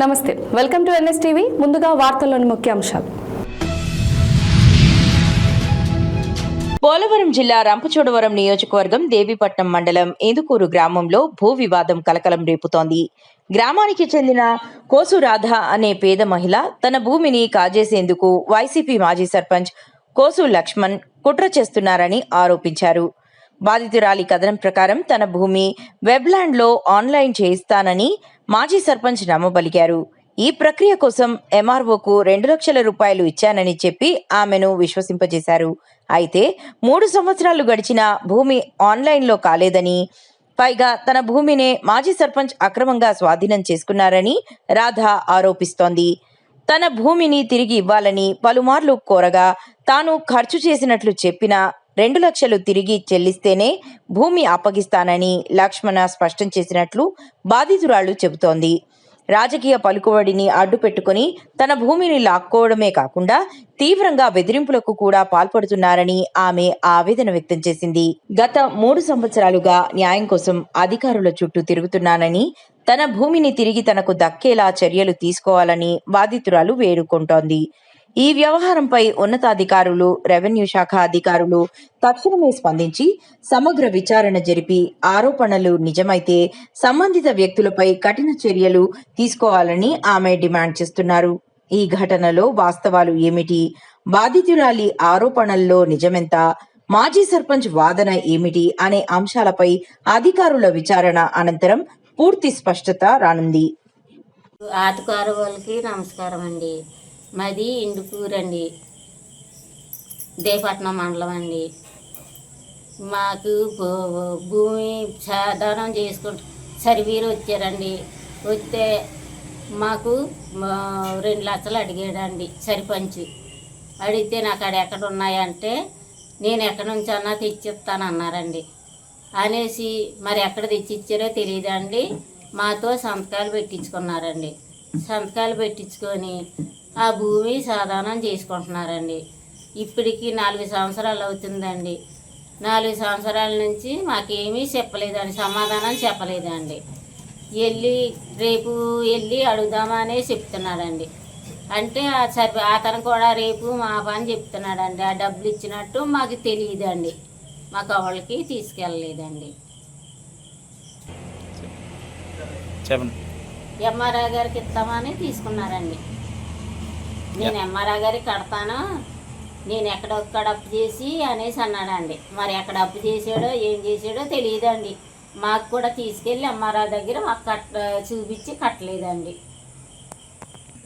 నమస్తే, welcome to NSTV. ముందుగా వార్తల్లోని ముఖ్యాంశాలు. పోలవరం జిల్లా రంపచోడవరం నియోజకవర్గం దేవీపట్నం మండలం ఇందుకూరు గ్రామంలో భూ వివాదం కలకలం రేపుతోంది. గ్రామానికి చెందిన కోసు రాధ అనే పేద మహిళ తన భూమిని కాజేసేందుకు వైసీపీ మాజీ సర్పంచ్ కోసు లక్ష్మణ్ కుట్ర చేస్తున్నారని ఆరోపించారు. బాధితురాలి కథనం ప్రకారం తన భూమి వెబ్లాండ్లో ఆన్లైన్ చేయిస్తానని మాజీ సర్పంచ్ నమ్మబలికారు. ఈ ప్రక్రియ కోసం ఎంఆర్ఓకు 2 లక్షల రూపాయలు ఇచ్చానని చెప్పి ఆమెను విశ్వసింపజేశారు. అయితే 3 సంవత్సరాలు గడిచినా భూమి ఆన్లైన్లో కాలేదని, పైగా తన భూమినే మాజీ సర్పంచ్ అక్రమంగా స్వాధీనం చేసుకున్నారని రాధ ఆరోపిస్తోంది. తన భూమిని తిరిగి ఇవ్వాలని పలుమార్లు కోరగా తాను ఖర్చు చేసినట్లు చెప్పినా 2 లక్షలు తిరిగి చెల్లిస్తేనే భూమి అప్పగిస్తానని లక్ష్మణ స్పష్టం చేసినట్లు బాధితురాళ్లు చెబుతోంది. రాజకీయ పలుకుబడిని అడ్డు పెట్టుకుని తన భూమిని లాక్కోవడమే కాకుండా తీవ్రంగా బెదిరింపులకు కూడా పాల్పడుతున్నారని ఆమె ఆవేదన వ్యక్తం చేసింది. గత 3 సంవత్సరాలుగా న్యాయం కోసం అధికారుల చుట్టూ తిరుగుతున్నానని, తన భూమిని తిరిగి తనకు దక్కేలా చర్యలు తీసుకోవాలని బాధితురాలు వేడుకుంటోంది. ఈ వ్యవహారంపై ఉన్నతాధికారులు, రెవెన్యూ శాఖ అధికారులు తక్షణమే స్పందించి సమగ్ర విచారణ జరిపి ఆరోపణలు నిజమైతే సంబంధిత వ్యక్తులపై కఠిన చర్యలు తీసుకోవాలని ఆమె డిమాండ్ చేస్తున్నారు. ఈ ఘటనలో వాస్తవాలు ఏమిటి, బాధితురాలి ఆరోపణల్లో నిజమెంత, మాజీ సర్పంచ్ వాదన ఏమిటి అనే అంశాలపై అధికారుల విచారణ అనంతరం పూర్తి స్పష్టత రానుంది. ఆటకారు వాళ్ళకి నమస్కారం అండి. మాది ఇందుకూరు అండి, దేవపట్నం మండలం అండి. మాకు భూమి సాధారణం చేసుకుంటూ సర్వీరు వచ్చారండి. వస్తే మాకు 2 లక్షలు అడిగాడండి సర్పంచ్. అడిగితే నాకు అక్కడ ఎక్కడ ఉన్నాయంటే నేను ఎక్కడి నుంచి అన్నా తెచ్చిస్తాను అన్నారండి. అనేసి మరి ఎక్కడ తెచ్చిచ్చారో తెలియదండి. మాతో సంతకాలు పెట్టించుకున్నారండి. సంతకాలు పెట్టించుకొని ఆ భూమి సాధారణం చేసుకుంటున్నారండి. ఇప్పటికి 4 సంవత్సరాలు అవుతుందండి. 4 సంవత్సరాల నుంచి మాకేమీ చెప్పలేదండి, సమాధానం చెప్పలేదండి. రేపు వెళ్ళి అడుగుదామనే చెప్తున్నాడండి. అంటే అతను కూడా రేపు మా పని చెప్తున్నాడండి. ఆ డబ్బులు ఇచ్చినట్టు మాకు తెలియదండి, మాకు వాళ్ళకి తీసుకెళ్ళలేదండి. ఎంఆర్ఆ గారికి ఇస్తామని తీసుకున్నారండి. నేను ఎంఆర్ఆ గారికి కడతాను, నేను ఎక్కడొక్కడ అప్పు చేసి అనేసి అన్నాడండి. మరి ఎక్కడ అప్పు చేసాడో ఏం చేసాడో తెలియదండి. మాకు కూడా తీసుకెళ్ళి ఎంఆర్ఆ దగ్గర మాకు చూపించి కట్టలేదండి.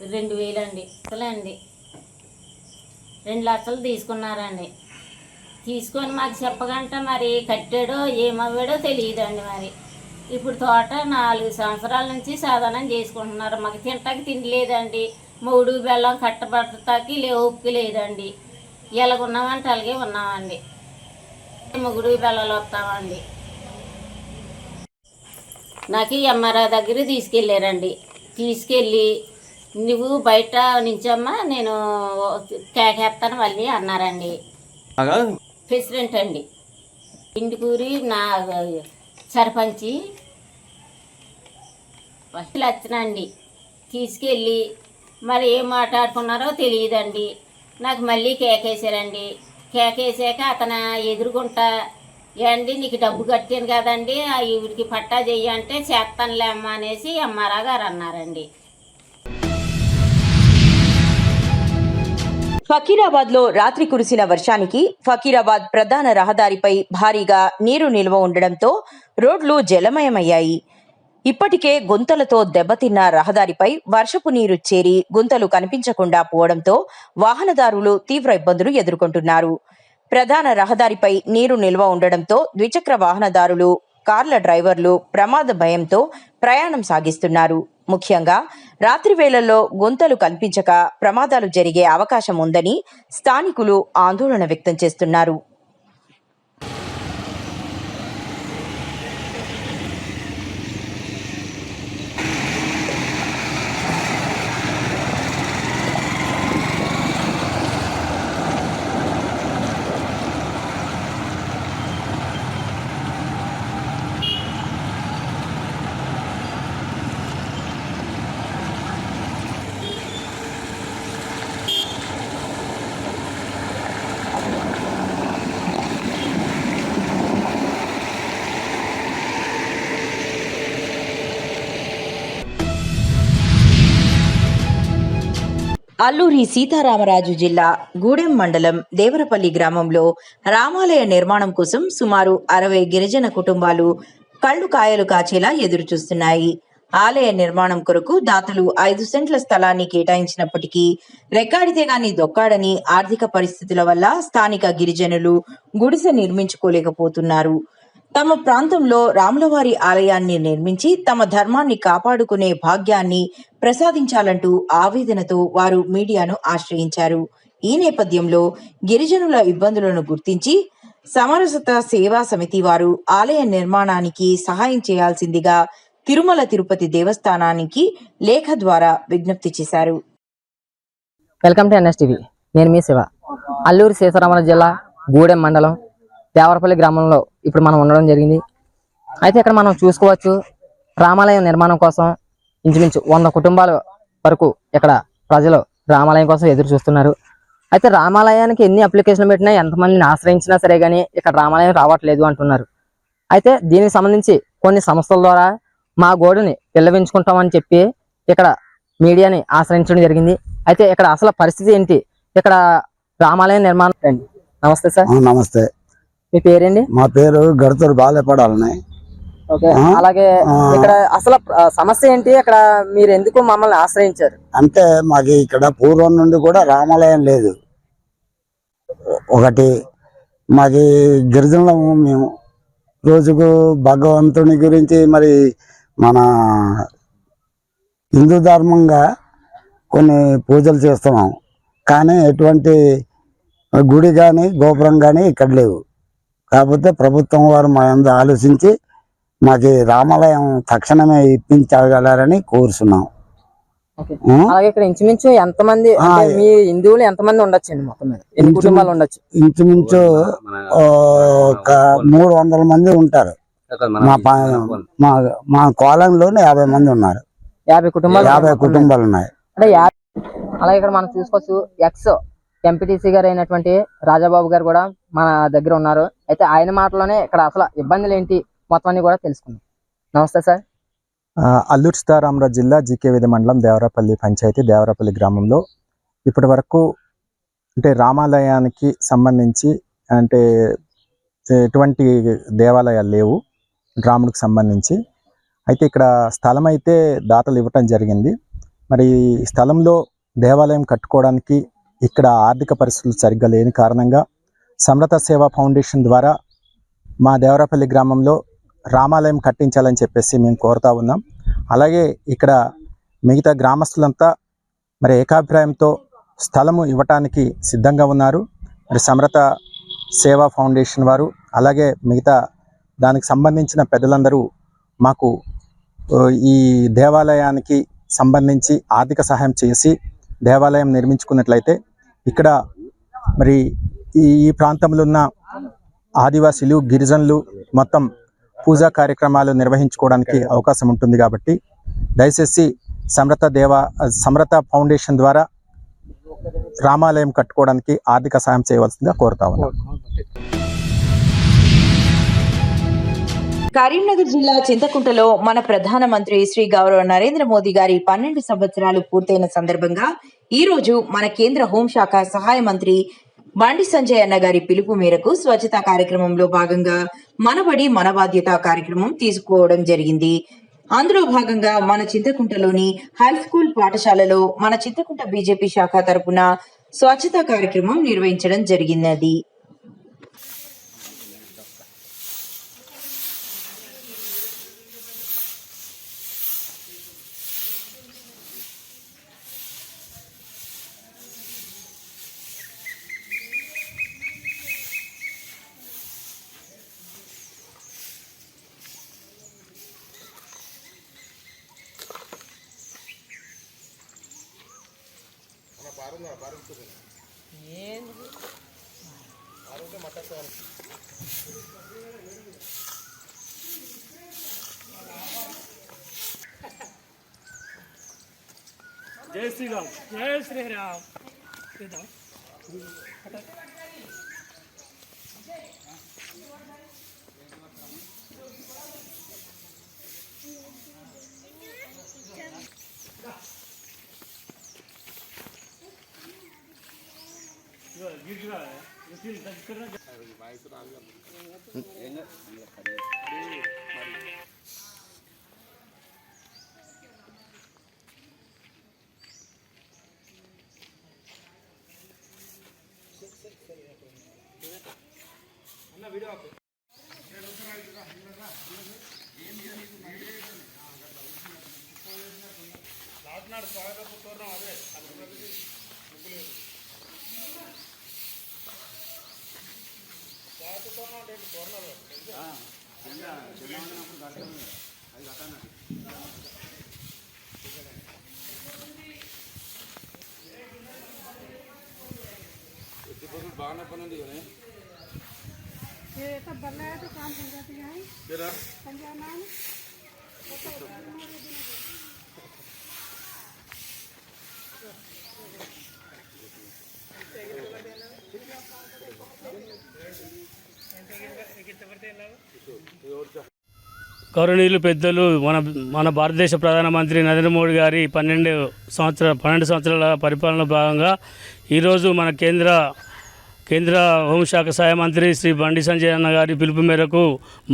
2000 అండి. అసలండి 2 లక్షలు తీసుకున్నారండి. తీసుకొని మాకు చెప్పగంట మరి కట్టాడో ఏమవ్వాడో తెలియదండి. మరి ఇప్పుడు తోట 4 సంవత్సరాల నుంచి సాధనం చేసుకుంటున్నారు. మాకు తింటాకి తిండి లేదండి, మూడు బెల్లం కట్టబడతాకి ఓపిక లేదండి. ఎలాగున్నామంటే అలాగే ఉన్నామండి. ముగుడు బెల్లలు వస్తామండి. నాకు ఎంఆర్ఆ దగ్గర తీసుకెళ్ళారండి. తీసుకెళ్ళి నువ్వు బయట నుంచమ్మా నేను కేకేస్తాను మళ్ళీ అన్నారండి. ప్రెసిడెంట్ అండి, ఇందుకూరి నా సర్పంచి లచ్చనండి. తీసుకెళ్ళి మరి ఏం మాట్లాడుకున్నారో తెలియదండి. నాకు మళ్ళీ కేకేసారండి. కేకేసాక అతను ఎదురుగుంటా ఏండి నీకు డబ్బు కట్టాను కదండి, ఈవిడికి పట్టా చెయ్యంటే చేస్తానులే అమ్మ అనేసి ఎంఆర్ఆ గారు అన్నారండి. ఫకీరాబాద్ లో రాత్రి కురిసిన వర్షానికి ఫకీరాబాద్ ప్రధాన రహదారిపై భారీగా నీరు నిల్వ ఉండడంతో రోడ్లు జలమయమయ్యాయి. ఇప్పటికే గుంతలతో దెబ్బతిన్న రహదారిపై వర్షపు నీరు చేరి గుంతలు కనిపించకుండా పోవడంతో వాహనదారులు తీవ్ర ఇబ్బందులు ఎదుర్కొంటున్నారు. ప్రధాన రహదారిపై నీరు నిల్వ ఉండడంతో ద్విచక్ర వాహనదారులు, కార్ల డ్రైవర్లు ప్రమాద భయంతో ప్రయాణం సాగిస్తున్నారు. ముఖ్యంగా రాత్రి వేళల్లో గుంతలు కనిపించక ప్రమాదాలు జరిగే అవకాశం ఉందని స్థానికులు ఆందోళన వ్యక్తం చేస్తున్నారు. అల్లూరి సీతారామరాజు జిల్లా గూడెం మండలం దేవరపల్లి గ్రామంలో రామాలయ నిర్మాణం కోసం సుమారు 60 గిరిజన కుటుంబాలు కళ్ళు కాయలు కాచేలా ఎదురుచూస్తున్నాయి. ఆలయ నిర్మాణం కొరకు దాతలు 5 సెంట్ల స్థలాన్ని కేటాయించినప్పటికీ రెక్కాడితే గాని దొక్కాడని ఆర్థిక పరిస్థితుల వల్ల స్థానిక గిరిజనులు గుడిసె నిర్మించుకోలేకపోతున్నారు. తమ ప్రాంతంలో రాములవారి ఆలయాన్ని నిర్మించి తమ ధర్మాన్ని కాపాడుకునే భాగ్యాన్ని ప్రసాదించాలంటూ ఆవేదనతో వారు మీడియాను ఆశ్రయించారు. ఈ నేపథ్యంలో గిరిజనుల ఇబ్బందులను గుర్తించి సమరసత సేవా సమితి వారు ఆలయ నిర్మాణానికి సహాయం చేయాల్సిందిగా తిరుమల తిరుపతి దేవస్థానానికి లేఖ ద్వారా విజ్ఞప్తి చేశారు. Welcome to NSTV. నేను మీ శివ. అల్లూరి సీతారామరాజు జిల్లా గూడెం మండలం దేవరపల్లి గ్రామంలో ఇప్పుడు మనం ఉండడం జరిగింది. అయితే ఇక్కడ మనం చూసుకోవచ్చు, రామాలయం నిర్మాణం కోసం ఇంచుమించు 100 కుటుంబాల వరకు ఇక్కడ ప్రజలు రామాలయం కోసం ఎదురు చూస్తున్నారు. అయితే రామాలయానికి ఎన్ని అప్లికేషన్లు పెట్టినా, ఎంతమందిని ఆశ్రయించినా సరే కానీ ఇక్కడ రామాలయం రావట్లేదు అంటున్నారు. అయితే దీనికి సంబంధించి కొన్ని సంస్థల ద్వారా మా గోడుని పిల్లవించుకుంటామని చెప్పి ఇక్కడ మీడియాని ఆశ్రయించడం జరిగింది. అయితే ఇక్కడ అసలు పరిస్థితి ఏంటి, ఇక్కడ రామాలయం నిర్మాణం. నమస్తే సార్. నమస్తే. మీ పేరేంటి? మా పేరు గడతూరు బాలేపడాలని. ఓకే. అలాగే ఇక్కడ అసలు సమస్య ఏంటి, ఇక్కడ మీరు ఎందుకు మమ్మల్ని ఆశ్రయించారు? అంటే మాకు ఇక్కడ పూర్వం నుండి కూడా రామాలయం లేదు. ఒకటి మాది గిరిజనులము మేము. రోజుకు భగవంతుని గురించి మరి మన హిందూ ధర్మంగా కొన్ని పూజలు చేస్తున్నాం, కానీ ఎటువంటి గుడి కానీ గోపురం కానీ ఇక్కడ లేవు. కాకపోతే ప్రభుత్వం వారు మా అందరూ ఆలోచించి మాకు రామాలయం తక్షణమే ఇప్పించగలరని కోరుతున్నాం. అలాగే ఇక్కడ ఇంచుమించు ఎంతమంది, మీ హిందువులు ఎంతమంది ఉండొచ్చు మొత్తం మీద? ఎన్ని కుటుంబాలు ఉండొచ్చు? ఇంచుమించు ఒక 300 మంది ఉంటారు. మా కాలంలోనే 50 మంది ఉన్నారు. 50 కుటుంబాలు ఉన్నాయి. అంటే అలాగే ఇక్కడ మనం చూసుకోవచ్చు, ఎక్స్ ఎంపీటీసీ గారు అయినటువంటి రాజాబాబు గారు కూడా మన దగ్గర ఉన్నారు. అయితే ఆయన మాటలోనే ఇక్కడ అసలు ఇబ్బందులు ఏంటి మొత్తం అన్ని కూడా తెలుసుకుందాం. నమస్తే సార్. అల్లూరి సీతారామరాజు జిల్లా జీకేవేది మండలం దేవరపల్లి పంచాయతీ దేవరపల్లి గ్రామంలో ఇప్పటి వరకు అంటే రామాలయానికి సంబంధించి అంటే ఎటువంటి దేవాలయాలు లేవు రాముడికి సంబంధించి. అయితే ఇక్కడ స్థలం అయితే దాతలు ఇవ్వటం జరిగింది. మరి స్థలంలో దేవాలయం కట్టుకోవడానికి ఇక్కడ ఆర్థిక పరిస్థితులు సరిగ్గా లేని కారణంగా సమరత సేవా ఫౌండేషన్ ద్వారా మా దేవరపల్లి గ్రామంలో రామాలయం కట్టించాలని చెప్పేసి మేము కోరుతా ఉన్నాం. అలాగే ఇక్కడ మిగతా గ్రామస్తులంతా మరి ఏకాభిప్రాయంతో స్థలము ఇవ్వటానికి సిద్ధంగా ఉన్నారు. మరి సమరత సేవా ఫౌండేషన్ వారు అలాగే మిగతా దానికి సంబంధించిన పెద్దలందరూ మాకు ఈ దేవాలయానికి సంబంధించి ఆర్థిక సహాయం చేసి దేవాలయం నిర్మించుకున్నట్లయితే ఇక్కడ మరి ఈ ప్రాంతంలో ఉన్న ఆదివాసీలు గిరిజనులు మొత్తం పూజా కార్యక్రమాలు నిర్వహించుకోవడానికి అవకాశం ఉంటుంది. కాబట్టి దయచేసి సమరత ఫౌండేషన్ ద్వారా రామాలయం కట్టుకోవడానికి ఆర్థిక సహాయం చేయవలసిందిగా కోరుతా ఉన్నాం. కరీంనగర్ జిల్లా చింతకుంటలో మన ప్రధానమంత్రి శ్రీ గౌరవ నరేంద్ర మోదీ గారి 12 సంవత్సరాలు పూర్తయిన సందర్భంగా ఈ రోజు మన కేంద్ర హోంశాఖ సహాయ మంత్రి బండి సంజయ్ అన్న గారి పిలుపు మేరకు స్వచ్ఛతా కార్యక్రమంలో భాగంగా మనబడి మన బాధ్యత కార్యక్రమం తీసుకోవడం జరిగింది. అందులో భాగంగా మన చింతకుంటలోని హై స్కూల్ పాఠశాలలో మన చింతకుంట బీజేపీ శాఖ తరపున స్వచ్ఛతా కార్యక్రమం నిర్వహించడం జరిగినది. జై శ్రీరామ్. జై శ్రీరామ్. గౌరవనీయులు పెద్దలు మన భారతదేశ ప్రధానమంత్రి నరేంద్ర మోడీ గారి 12 సంవత్సరాల పరిపాలన భాగంగా ఈరోజు మన కేంద్ర హోంశాఖ సహాయ మంత్రి శ్రీ బండి సంజయ్ అన్న గారి పిలుపు మేరకు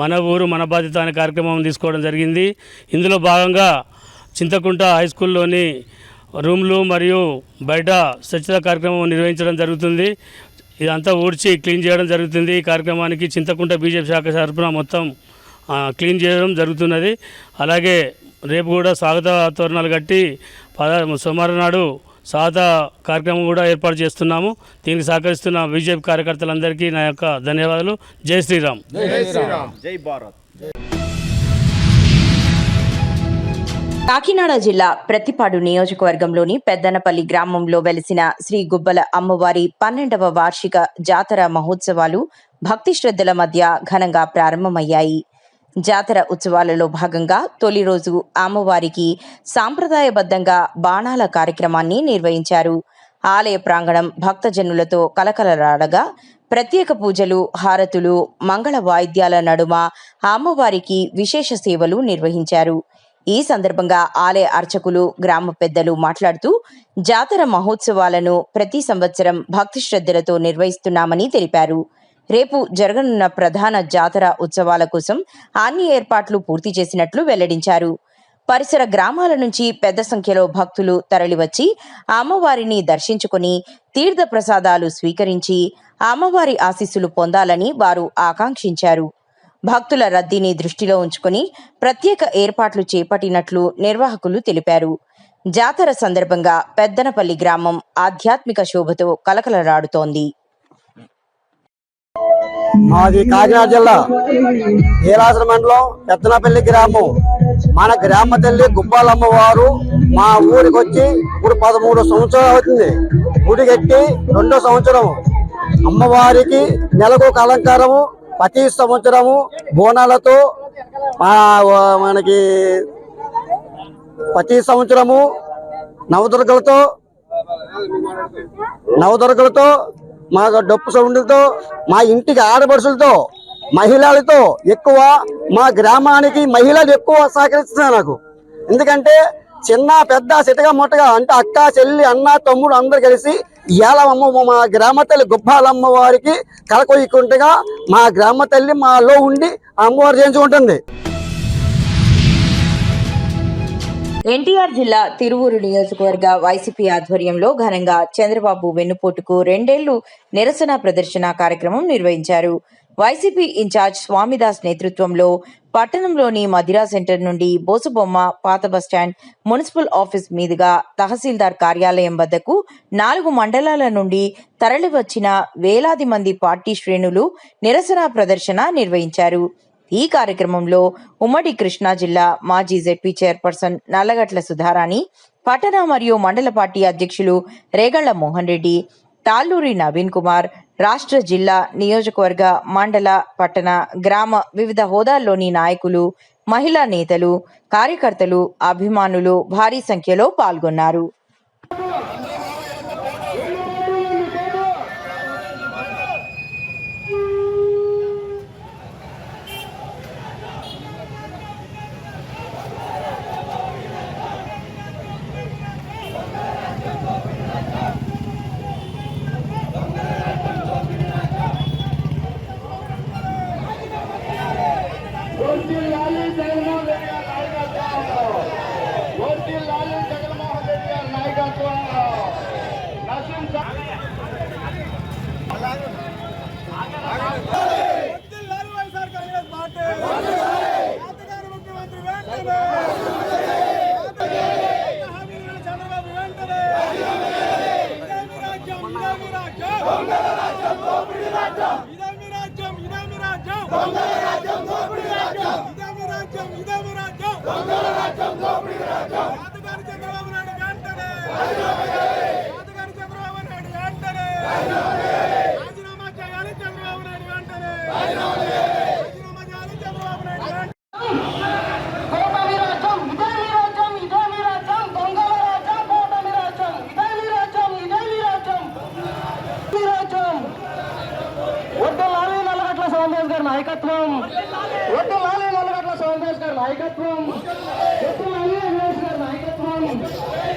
మన ఊరు మన బాధ్యత అనే కార్యక్రమం తీసుకోవడం జరిగింది. ఇందులో భాగంగా చింతకుంట హై స్కూల్లోని రూమ్లు మరియు బయట స్వచ్ఛత కార్యక్రమం నిర్వహించడం జరుగుతుంది. ఇదంతా ఊడ్చి క్లీన్ చేయడం జరుగుతుంది. ఈ కార్యక్రమానికి చింతకుంట బీజేపీ శాఖ తరపున మొత్తం క్లీన్ చేయడం జరుగుతున్నది. అలాగే రేపు కూడా స్వాగత తోరణాలు కట్టి సోమవారం నాడు స్వాగత కార్యక్రమం కూడా ఏర్పాటు చేస్తున్నాము. దీనికి సహకరిస్తున్న బీజేపీ కార్యకర్తలందరికీ నా యొక్క ధన్యవాదాలు. జై శ్రీరామ్. జై భారత్. కాకినాడ జిల్లా ప్రతిపాడు నియోజకవర్గంలోని పెద్దనపల్లి గ్రామంలో వెలిసిన శ్రీ గుబ్బల అమ్మవారి 12వ వార్షిక జాతర మహోత్సవాలు భక్తి శ్రద్ధల మధ్య ఘనంగా ప్రారంభమయ్యాయి. జాతర ఉత్సవాలలో భాగంగా తొలి రోజు అమ్మవారికి సాంప్రదాయబద్ధంగా బాణాల కార్యక్రమాన్ని నిర్వహించారు. ఆలయ ప్రాంగణం భక్తజనులతో కలకలరాడగా ప్రత్యేక పూజలు, హారతులు, మంగళ వాయిద్యాల నడుమ అమ్మవారికి విశేష సేవలు నిర్వహించారు. ఈ సందర్భంగా ఆలయ అర్చకులు, గ్రామ పెద్దలు మాట్లాడుతూ జాతర మహోత్సవాలను ప్రతి సంవత్సరం భక్తి శ్రద్ధలతో నిర్వహిస్తున్నామని తెలిపారు. రేపు జరగనున్న ప్రధాన జాతర ఉత్సవాల కోసం అన్ని ఏర్పాట్లు పూర్తి చేసినట్లు వెల్లడించారు. పరిసర గ్రామాల నుంచి పెద్ద సంఖ్యలో భక్తులు తరలివచ్చి అమ్మవారిని దర్శించుకుని తీర్థ ప్రసాదాలు స్వీకరించి అమ్మవారి ఆశీస్సులు పొందాలని వారు ఆకాంక్షించారు. భక్తుల రద్దీని దృష్టిలో ఉంచుకుని ప్రత్యేక ఏర్పాట్లు చేపట్టినట్లు నిర్వాహకులు తెలిపారు. జాతర సందర్భంగా పెద్దనపల్లి గ్రామం ఆధ్యాత్మిక శోభతో కలకలరాడుతోంది. మాది కాకినాడ జిల్లా ఏలాసర మండలం పెద్దనపల్లి గ్రామం. మన గ్రామ తల్లి గుబ్బాలమ్మ వారు మా ఊరికి వచ్చి ఇప్పుడు 13 సంవత్సరాలు అవుతుంది. గుడి కట్టి 2వ సంవత్సరం. అమ్మవారికి నెలకు అలంకారము, ప్రతి సంవత్సరము బోనాలతో మనకి ప్రతి సంవత్సరము నవదుర్గలతో మా డప్పు సౌండ్లతో మా ఇంటికి ఆడపడుచులతో మహిళలతో ఎక్కువ మా గ్రామానికి మహిళలు ఎక్కువ సహకరిస్తున్నారు నాకు. ఎందుకంటే చిన్న పెద్ద సిటగా మొట్టగా అంటే అక్క, చెల్లి, అన్న, తమ్ముడు అందరు కలిసి మా గ్రామ తల్లి గుబ్బాలమ్మ వారికి కలకొయ్యకుంటగా మా గ్రామ తల్లి మాలో ఉండి అమ్మవారు చేయించుకుంటుంది. ఎన్టీఆర్ జిల్లా తిరువూరు నియోజకవర్గ వైసీపీ ఆధ్వర్యంలో ఘనంగా చంద్రబాబు వెన్నుపోటుకు 2 ఏళ్లు నిరసన ప్రదర్శన కార్యక్రమం నిర్వహించారు. వైసీపీ ఇన్ఛార్జ్ స్వామిదాస్ నేతృత్వంలో పట్టణంలోని మదిరా సెంటర్ నుండి బోసుబొమ్మ, పాత బస్టాండ్, మున్సిపల్ ఆఫీస్ మీదుగా తహసీల్దార్ కార్యాలయం వద్దకు 4 మండలాల నుండి తరలివచ్చిన వేలాది మంది పార్టీ శ్రేణులు నిరసన ప్రదర్శన నిర్వహించారు. ఈ కార్యక్రమంలో ఉమ్మడి కృష్ణా జిల్లా మాజీ జెడ్పీ చైర్పర్సన్ నల్లగట్ల సుధారాణి, పట్టణ మరియు మండల పార్టీ అధ్యక్షులు రేగళ్ల మోహన్ రెడ్డి, తాళ్ళూరి నవీన్ కుమార్, రాష్ట్ర, జిల్లా, నియోజకవర్గ, మండల, పట్టణ, గ్రామ వివిధ హోదాల్లోని నాయకులు, మహిళా నేతలు, కార్యకర్తలు, అభిమానులు భారీ సంఖ్యలో పాల్గొన్నారు. నాయకత్వం వడ్డలాలి నల్లగట్ల సోమేష్ గారి నాయకత్వం వడ్డలాలి రమేష్ గారి నాయకత్వం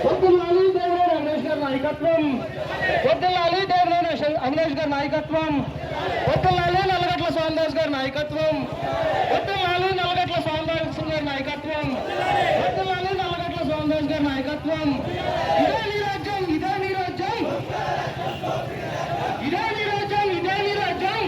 వడ్డలాలి దేవినేని రమేష్ గారి నాయకత్వం వడ్డలాలి దేవినేని అవినేష్ గారి నాయకత్వం వడ్డలాలి నల్లగట్ల సోమేష్ గారి నాయకత్వం వడ్డలాలి నల్లగట్ల సోమేష్ గారి నాయకత్వం వడ్డలాలి నల్లగట్ల సోమేష్ గారి నాయకత్వం ఇదే నీ రాజ్యం ఇదే నీ రాజ్యం ఇదే నీ రాజ్యం ఇదే నీ రాజ్యం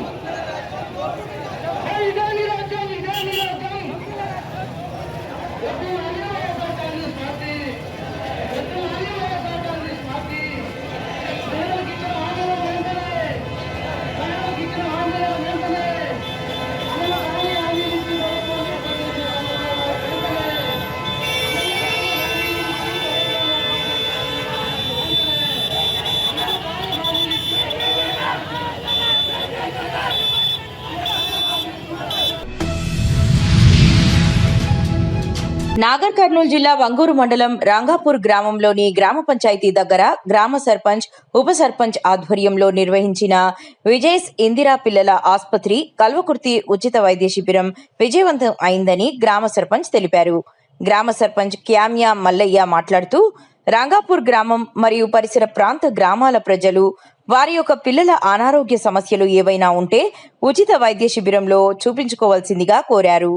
నాగర్ కర్నూలు జిల్లా వంగూరు మండలం రాంగాపూర్ గ్రామంలోని గ్రామ పంచాయతీ దగ్గర గ్రామ సర్పంచ్ ఉప సర్పంచ్ ఆధ్వర్యంలో నిర్వహించిన విజయ్స్ ఇందిరా పిల్లల ఆసుపత్రి కల్వకుర్తి ఉచిత వైద్య శిబిరం విజయవంతం అయిందని గ్రామ సర్పంచ్ తెలిపారు. గ్రామ సర్పంచ్ క్యామ్యా మల్లయ్య మాట్లాడుతూ రాంగాపూర్ గ్రామం మరియు పరిసర ప్రాంత గ్రామాల ప్రజలు వారి యొక్క పిల్లల అనారోగ్య సమస్యలు ఏవైనా ఉంటే ఉచిత వైద్య శిబిరంలో చూపించుకోవాల్సిందిగా కోరారు.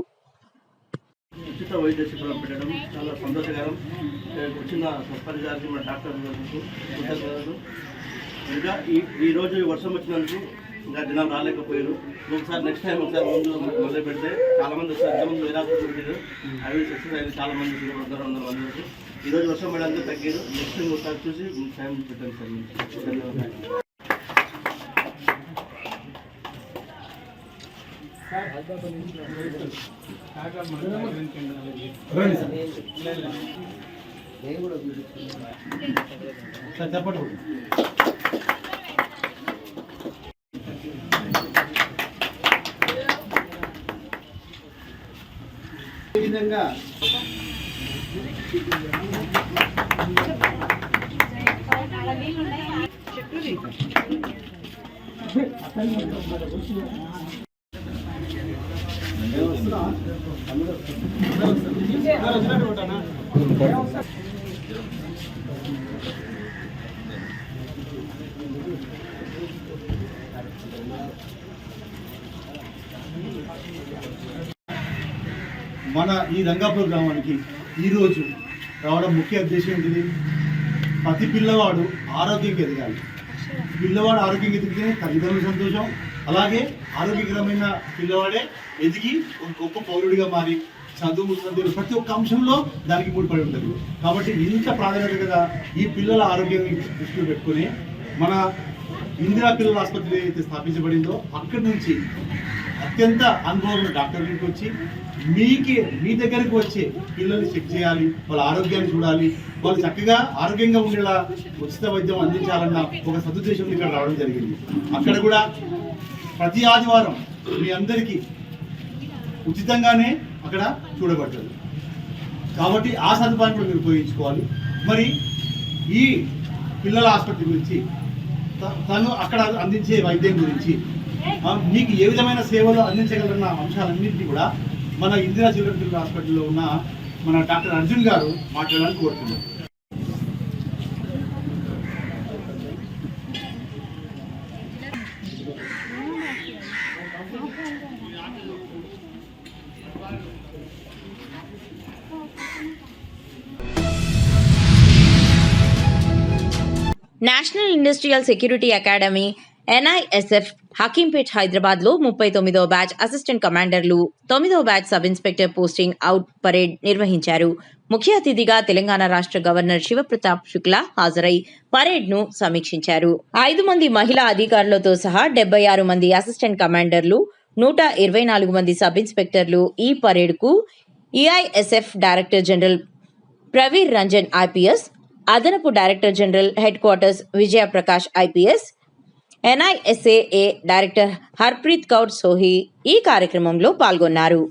ఉచిత వైద్య శిబిరం పెట్టడం చాలా సంతోషకరం. వచ్చిన సర్పంచ్ గారికి మన డాక్టర్ గారికి కృతజ్ఞతలు. ఇంకా ఈరోజు వర్షం వచ్చినందుకు ఇంకా జనాలు రాలేకపోయారు. ఒకసారి నెక్స్ట్ టైం ఒకసారి ముందు మొదలు పెడితే చాలామంది వస్తారు. ఇంతకుముందు వేరాకులు అవి సక్సెస్ అయింది. చాలామంది 100 మంది వరకు. ఈరోజు వర్షం పడడానికి తగ్గారు. నెక్స్ట్ టైం ఒకసారి చూసి టైం పెట్టండి సార్. ధన్యవాదాలు. చెప్పండి. ఈ విధంగా మన ఈ రంగాపూర్ గ్రామానికి ఈరోజు రావడం ముఖ్య ఉద్దేశం ఏంటిది? ప్రతి పిల్లవాడు ఆరోగ్యంగా ఎదగాలి. పిల్లవాడు ఆరోగ్యంగా ఎదిగితే తల్లిదండ్రులు సంతోషం. అలాగే ఆరోగ్యకరమైన పిల్లవాడే ఎదిగి ఒక గొప్ప పౌరుడిగా మారి చదువు ప్రతి ఒక్క అంశంలో దానికి ముడిపడి ఉంటుంది. కాబట్టి ఇంత ప్రాధాన్యత కదా ఈ పిల్లల ఆరోగ్యాన్ని దృష్టిలో పెట్టుకుని మన ఇందిరా పిల్లల ఆసుపత్రి ఏదైతే స్థాపించబడిందో అక్కడి నుంచి అత్యంత అనుభవం డాక్టర్ దగ్గరికి వచ్చి మీ దగ్గరికి వచ్చి పిల్లల్ని చెక్ చేయాలి, వాళ్ళ ఆరోగ్యాన్ని చూడాలి, వాళ్ళు చక్కగా ఆరోగ్యంగా ఉండేలా ఉచిత వైద్యం అందించాలన్న ఒక సదుద్దేశం ఇక్కడ రావడం జరిగింది. అక్కడ కూడా ప్రతి ఆదివారం మీ అందరికీ ఉచితంగానే అక్కడ చూడబడుతుంది. కాబట్టి ఆ సదుపాయం కూడా మీరు ఉపయోగించుకోవాలి. మరి ఈ పిల్లల ఆసుపత్రి గురించి తను అక్కడ అందించే వైద్యం గురించి మీకు ఏ విధమైన సేవలు అందించగలరన్న అంశాలన్నింటినీ కూడా మన ఇందిరా చిల్డ్రన్ పిల్లల హాస్పిటల్లో ఉన్న మన డాక్టర్ అర్జున్ గారు మాట్లాడాలని కోరుతున్నారు. National industrial security academy NISF Hakimpet హైదరాబాద్లో 39వ బ్యాచ్ అసిస్టెంట్ కమాండర్లు 9వ batch sub inspector posting out parade నిర్వహించారు. ముఖ్య అతిథిగా తెలంగాణ రాష్ట్ర గవర్నర్ శివప్రతాప్ శుక్లా హాజరై పరేడ్ ను సమీక్షించారు. 5 మంది మహిళా అధికారులతో సహా 76 మంది అసిస్టెంట్ కమాండర్లు, 124 మంది సబ్ ఇన్స్పెక్టర్లు ఈ పరేడ్ కు EISF director general Praveer Ranjan IPS, అదనపు director general headquarters Vijayaprakash IPS, NISAA director Harpreet Kaur Sohi ఈ కార్యక్రమంలో పాల్గొన్నారు.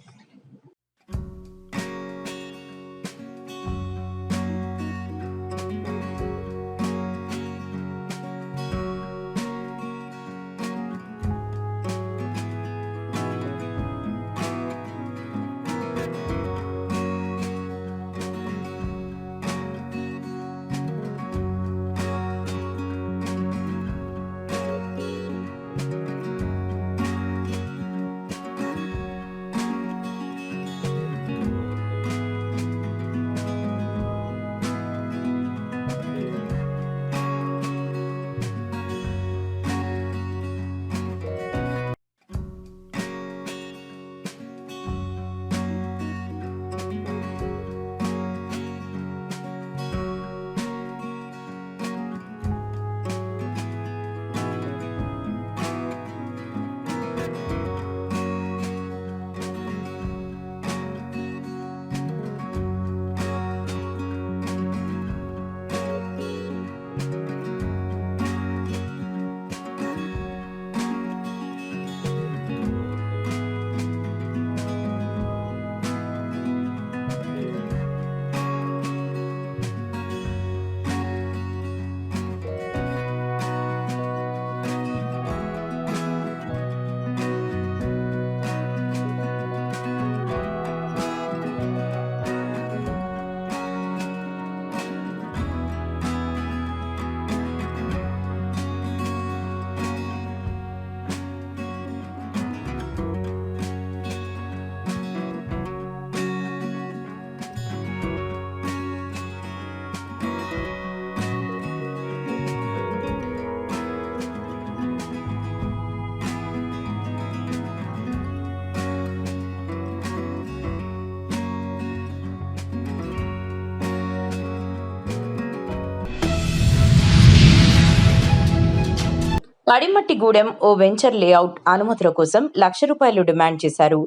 పడిమట్టిగూడెం ఓ వెంచర్ లేఅవుట్ అనుమతుల కోసం ₹1,00,000 డిమాండ్ చేశారు.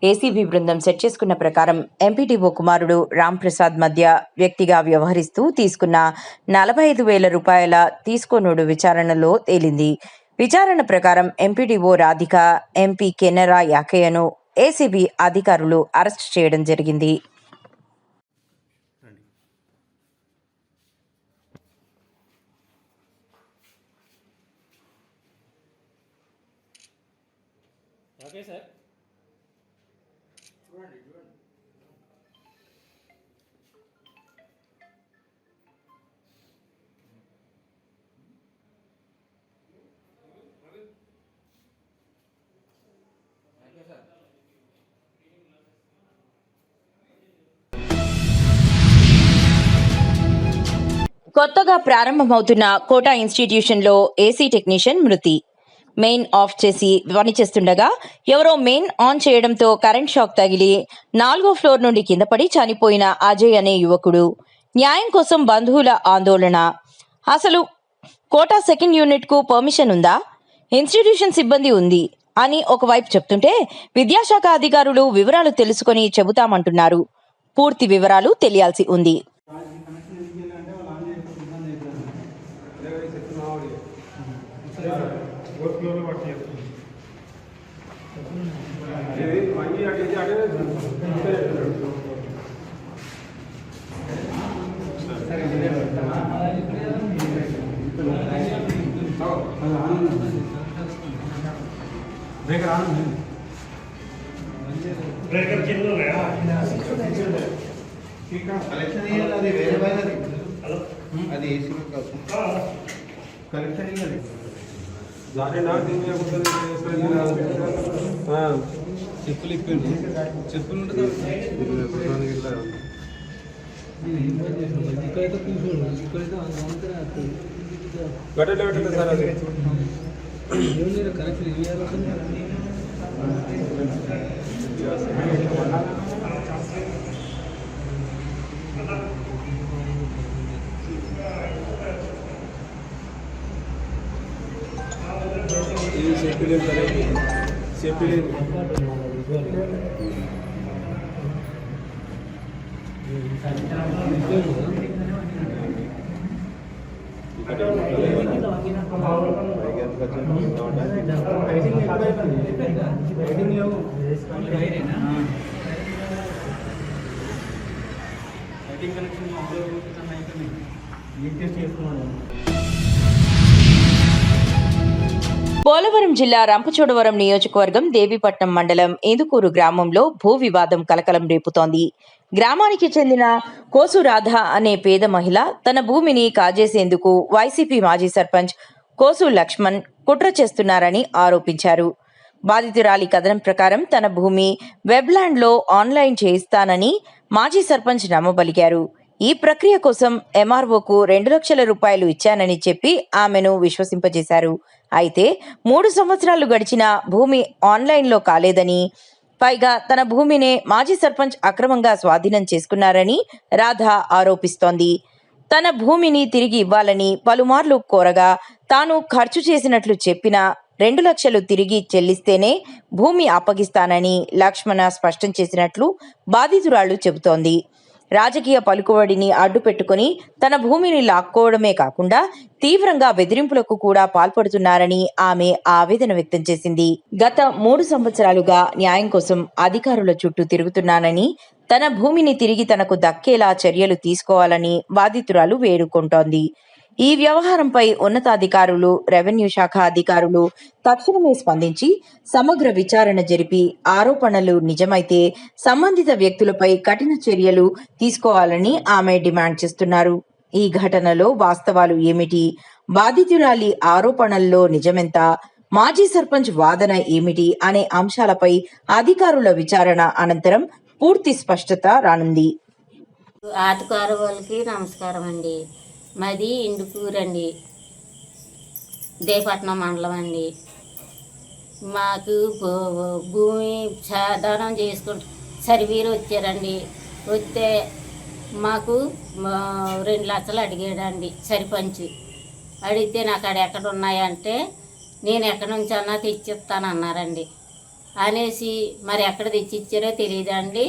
ఏసీబీ బృందం సెట్ చేసుకున్న ప్రకారం ఎంపీడీఓ కుమారుడు రాంప్రసాద్ మధ్య వ్యక్తిగా వ్యవహరిస్తూ తీసుకున్న ₹45,000 తీసుకోనోడు విచారణలో తేలింది. విచారణ ప్రకారం ఎంపీడీఓ రాధిక, ఎంపీ కెనరా యాకయ్యను ఏసీబీ అధికారులు అరెస్ట్ చేయడం జరిగింది. కొత్తగా ప్రారంభమవుతున్న కోటా ఇన్స్టిట్యూషన్లో ఏసీ టెక్నీషియన్ మృతి. మెయిన్ ఆఫ్ చేసి పనిచేస్తుండగా ఎవరో మెయిన్ ఆన్ చేయడంతో కరెంట్ షాక్ తగిలి 4వ ఫ్లోర్ నుండి కింద పడి చనిపోయిన అజయ్ అనే యువకుడు. న్యాయం కోసం బంధువుల ఆందోళన. అసలు కోటా సెకండ్ యూనిట్కు పర్మిషన్ ఉందా? ఇన్స్టిట్యూషన్ సిబ్బంది ఉంది అని ఒకవైపు చెప్తుంటే విద్యాశాఖ అధికారులు వివరాలు తెలుసుకొని చెబుతామంటున్నారు. పూర్తి వివరాలు తెలియాల్సి ఉంది. చెప్పులు ఇప్పండి, చెప్పులు ఉంటుంది ఇక్కడైతే కూర్చోండి, ఇక్కడైతే పెట్టలేదు సార్ అది. ఇది సేఫ్టీ లేదు సార్, సేఫ్టీ లేదు. పోలవరం జిల్లా రంపచోడవరం నియోజకవర్గం దేవీపట్నం మండలం ఏదుకూరు గ్రామంలో భూ వివాదం కలకలం రేపుతోంది. గ్రామానికి చెందిన కోసు రాధ అనే పేద మహిళ తన భూమిని కాజేసేందుకు వైసీపీ మాజీ సర్పంచ్ కోసు లక్ష్మణ్ కుట్ర చేస్తున్నారని ఆరోపించారు. బాధితురాలి కథనం ప్రకారం తన భూమి వెబ్లాండ్లో ఆన్లైన్ చేయిస్తానని మాజీ సర్పంచ్ నమ్మబలికారు. ఈ ప్రక్రియ కోసం ఎంఆర్ఓకు 2 లక్షల రూపాయలు ఇచ్చానని చెప్పి ఆమెను విశ్వసింపజేశారు. అయితే 3 సంవత్సరాలు గడిచినా భూమి ఆన్లైన్లో కాలేదని, పైగా తన భూమినే మాజీ సర్పంచ్ అక్రమంగా స్వాధీనం చేసుకున్నారని రాధ ఆరోపిస్తోంది. తన భూమిని తిరిగి ఇవ్వాలని పలుమార్లు కోరగా తాను ఖర్చు చేసినట్లు చెప్పినా 2 లక్షలు తిరిగి చెల్లిస్తేనే భూమి అప్పగిస్తానని లక్ష్మణ స్పష్టం చేసినట్లు బాధితురాళ్లు చెబుతోంది. రాజకీయ పలుకుబడిని అడ్డు పెట్టుకుని తన భూమిని లాక్కోవడమే కాకుండా తీవ్రంగా బెదిరింపులకు కూడా పాల్పడుతున్నారని ఆమె ఆవేదన వ్యక్తం చేసింది. గత 3 సంవత్సరాలుగా న్యాయం కోసం అధికారుల చుట్టూ తిరుగుతున్నానని, తన భూమిని తిరిగి తనకు దక్కేలా చర్యలు తీసుకోవాలని బాధితురాలు వేడుకుంటోంది. ఈ వ్యవహారంపై ఉన్నతాధికారులు, రెవెన్యూ శాఖ అధికారులు తక్షణమే స్పందించి సమగ్ర విచారణ జరిపి ఆరోపణలు నిజమైతే సంబంధిత వ్యక్తులపై కఠిన చర్యలు తీసుకోవాలని ఆమె డిమాండ్ చేస్తున్నారు. ఈ ఘటనలో వాస్తవాలు ఏమిటి, బాధితురాలి ఆరోపణల్లో నిజమెంత, మాజీ సర్పంచ్ వాదన ఏమిటి అనే అంశాలపై అధికారుల విచారణ అనంతరం పూర్తి స్పష్టత రానుంది. ఆటకారు వాళ్ళకి నమస్కారం అండి. మాది ఇండుకూరండి, దేవపట్నం మండలం అండి. మాకు భూమి సాధారణం చేసుకుంటూ సర్వీరు వచ్చారండి. వస్తే మాకు 2 లక్షలు అడిగాడండి సర్పంచ్. అడిగితే నాకు అక్కడ ఎక్కడ ఉన్నాయంటే నేను ఎక్కడి నుంచి అన్నా తెచ్చిస్తానన్నారండి. అనేసి మరి ఎక్కడ తెచ్చిచ్చారో తెలియదండి.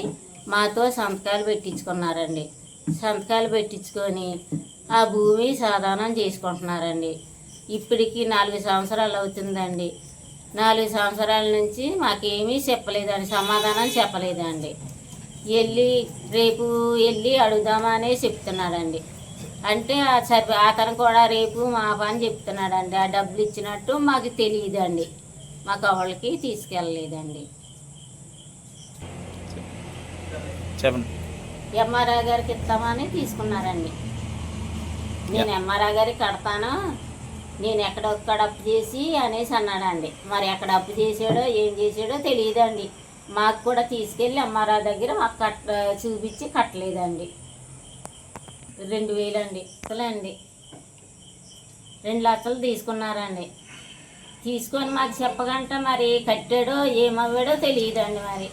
మాతో సంతకాలు పెట్టించుకున్నారండి. సంతకాలు పెట్టించుకొని ఆ భూమి సాధారణం చేసుకుంటున్నారండి. ఇప్పటికి 4 సంవత్సరాలు అవుతుందండి. 4 సంవత్సరాల నుంచి మాకేమీ చెప్పలేదండి, సమాధానం చెప్పలేదండి. రేపు వెళ్ళి అడుగుదామనే చెప్తున్నాడండి. అంటే అతను కూడా రేపు మా పని చెప్తున్నాడండి. ఆ డబ్బులు ఇచ్చినట్టు మాకు తెలియదండి, మాకు వాళ్ళకి తీసుకెళ్ళలేదండి. ఎంఆర్ఆ గారికి ఇస్తామని తీసుకున్నారండి. నేను ఎంఆర్ఆ గారికి కడతాను, నేను ఎక్కడొక్కడ అప్పు చేసి అనేసి అన్నాడండి. మరి ఎక్కడ అప్పు చేసాడో ఏం చేసాడో తెలియదండి. మాకు కూడా తీసుకెళ్ళి ఎంఆర్ఆ దగ్గర మాకు చూపించి కట్టలేదండి. 2000 అండి. అసలండి 2 లక్షలు తీసుకున్నారండి. తీసుకొని మాకు చెప్పగంట మరి కట్టాడో ఏమవ్వాడో తెలియదండి. మరి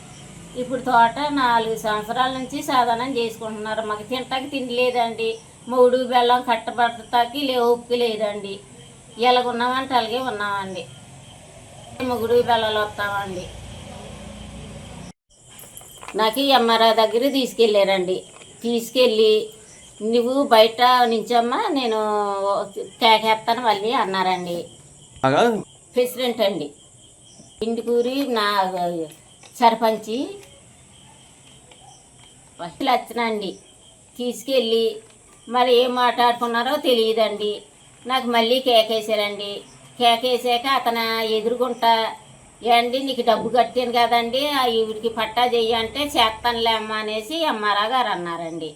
ఇప్పుడు తోట 4 సంవత్సరాల నుంచి సాధనం చేసుకుంటున్నారు. మాకు తింటాకి తిండి లేదండి, మూడు బెల్లం కట్టబడతాకి ఉప్పు లేదండి. ఎలాగున్నామంటే అలాగే ఉన్నామండి. ముగుడు బెల్లలు వస్తామండి. నాకు ఎంఆర్ఆ దగ్గర తీసుకెళ్ళారండి. తీసుకెళ్ళి నువ్వు బయట నుంచమ్మా నేను కేకేస్తాను మళ్ళీ అన్నారండి. ప్రెసిడెంట్ అండి, ఇంటికూరి నా సర్పంచి లచ్చనండి. తీసుకెళ్ళి మరి ఏం మాట్లాడుకున్నారో తెలియదండి. నాకు మళ్ళీ కేకేసారండి. కేకేసాక అతను ఎదురుగుంటా ఏండి నీకు డబ్బు కట్టాను కదండి, ఈవిడికి పట్టా చెయ్యి అంటే చేస్తానులే అమ్మ అనేసి ఎంఆర్ఆ గారు అన్నారండి.